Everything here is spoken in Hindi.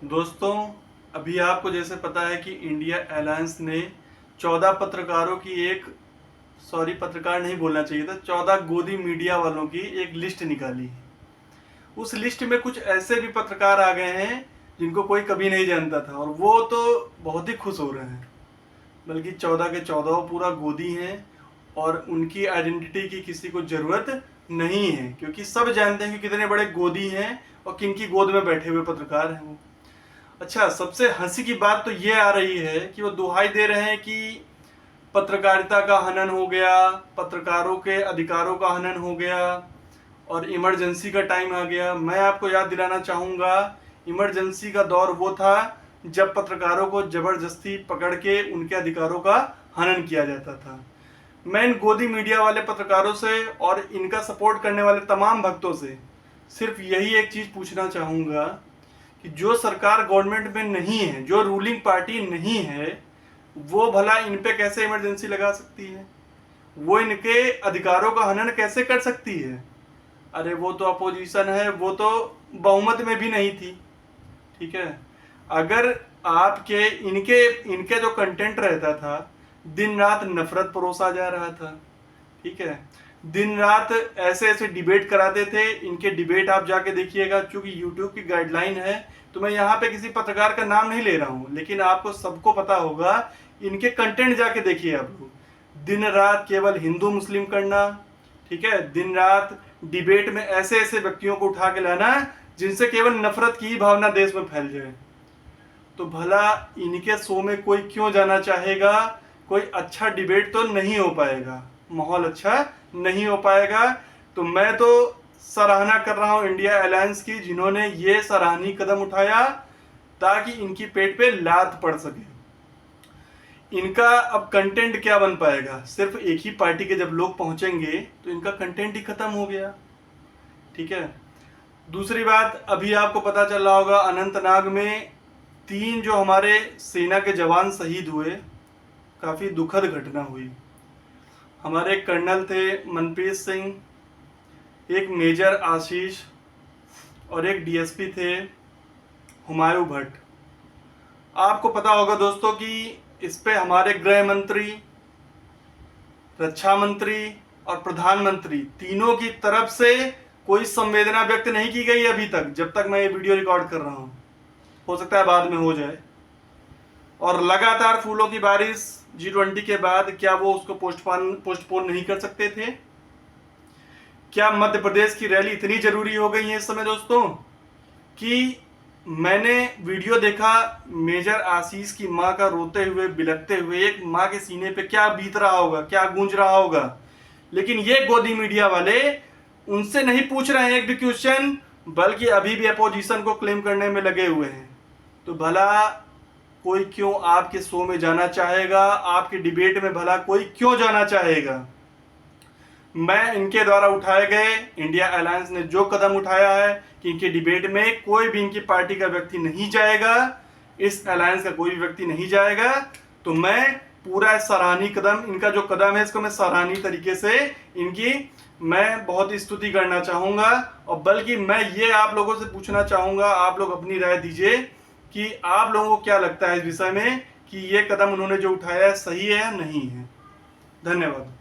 दोस्तों, अभी आपको जैसे पता है कि इंडिया अलायंस ने 14 पत्रकारों की एक सॉरी पत्रकार नहीं बोलना चाहिए था, 14 गोदी मीडिया वालों की एक लिस्ट निकाली है। उस लिस्ट में कुछ ऐसे भी पत्रकार आ गए हैं जिनको कोई कभी नहीं जानता था और वो तो बहुत ही खुश हो रहे हैं। बल्कि 14 के 14 पूरा गोदी हैं और उनकी आइडेंटिटी की किसी को ज़रूरत नहीं है, क्योंकि सब जानते हैं कि कितने बड़े गोदी हैं और किनकी गोद में बैठे हुए पत्रकार हैं वो। अच्छा, सबसे हंसी की बात तो ये आ रही है कि वो दुहाई दे रहे हैं कि पत्रकारिता का हनन हो गया, पत्रकारों के अधिकारों का हनन हो गया और इमरजेंसी का टाइम आ गया। मैं आपको याद दिलाना चाहूँगा, इमरजेंसी का दौर वो था जब पत्रकारों को ज़बरदस्ती पकड़ के उनके अधिकारों का हनन किया जाता था। मैं इन गोदी मीडिया वाले पत्रकारों से और इनका सपोर्ट करने वाले तमाम भक्तों से सिर्फ यही एक चीज़ पूछना चाहूँगा कि जो सरकार गवर्नमेंट में नहीं है, जो रूलिंग पार्टी नहीं है, वो भला इन पे कैसे इमरजेंसी लगा सकती है? वो इनके अधिकारों का हनन कैसे कर सकती है? अरे वो तो अपोजिशन है, वो तो बहुमत में भी नहीं थी। ठीक है, अगर आपके इनके इनके जो कंटेंट रहता था, दिन रात नफरत परोसा जा रहा था। ठीक है, दिन रात ऐसे ऐसे डिबेट कराते थे। इनके डिबेट आप जाके देखिएगा, क्योंकि यूट्यूब की गाइडलाइन है तो मैं यहाँ पे किसी पत्रकार का नाम नहीं ले रहा हूँ, लेकिन आपको सबको पता होगा, इनके कंटेंट जाके देखिए आप लोग। दिन रात केवल हिंदू मुस्लिम करना, ठीक है, दिन रात डिबेट में ऐसे ऐसे व्यक्तियों को उठा के लाना जिनसे केवल नफरत की भावना देश में फैल जाए। तो भला इनके शो में कोई क्यों जाना चाहेगा? कोई अच्छा डिबेट तो नहीं हो पाएगा, माहौल अच्छा नहीं हो पाएगा। तो मैं तो सराहना कर रहा हूं इंडिया अलायंस की, जिन्होंने ये सराहनीय कदम उठाया ताकि इनकी पेट पे लात पड़ सके। इनका अब कंटेंट क्या बन पाएगा? सिर्फ एक ही पार्टी के जब लोग पहुंचेंगे तो इनका कंटेंट ही खत्म हो गया। ठीक है, दूसरी बात, अभी आपको पता चल रहा होगा अनंतनाग में 3 जो हमारे सेना के जवान शहीद हुए, काफ़ी दुखद घटना हुई। हमारे कर्नल थे मनप्रीत सिंह, एक मेजर आशीष और एक डीएसपी थे हुमायूं भट्ट। आपको पता होगा दोस्तों कि इस पे हमारे गृह मंत्री, रक्षा मंत्री और प्रधानमंत्री तीनों की तरफ से कोई संवेदना व्यक्त नहीं की गई अभी तक, जब तक मैं ये वीडियो रिकॉर्ड कर रहा हूं। हो सकता है बाद में हो जाए। और लगातार फूलों की बारिश G20 के बाद, क्या वो उसको पोस्टपोन नहीं कर सकते थे? क्या मध्य प्रदेश की रैली इतनी जरूरी हो गई है इस समय दोस्तों कि मैंने वीडियो देखा मेजर आशीष की माँ का रोते हुए बिलखते हुए, एक माँ के सीने पे क्या बीत रहा होगा, क्या गूंज रहा होगा। लेकिन ये गोदी मीडिया वाले उनसे नहीं पूछ रहे हैं एक भी क्वेश्चन, बल्कि अभी भी अपोजिशन को क्लेम करने में लगे हुए हैं। तो भला कोई क्यों आपके शो में जाना चाहेगा? आपके डिबेट में भला कोई क्यों जाना चाहेगा? मैं इनके द्वारा उठाए गए, इंडिया अलायंस ने जो कदम उठाया है कि इनके डिबेट में कोई भी इनकी पार्टी का व्यक्ति नहीं जाएगा, इस अलायंस का कोई भी व्यक्ति नहीं जाएगा, तो मैं पूरा सराहनीय कदम, इनका जो कदम है इसको मैं सराहनीय तरीके से इनकी मैं बहुत स्तुति करना चाहूँगा। और बल्कि मैं ये आप लोगों से पूछना चाहूँगा, आप लोग अपनी राय दीजिए कि आप लोगों को क्या लगता है इस विषय में कि ये कदम उन्होंने जो उठाया है सही है या नहीं है। धन्यवाद।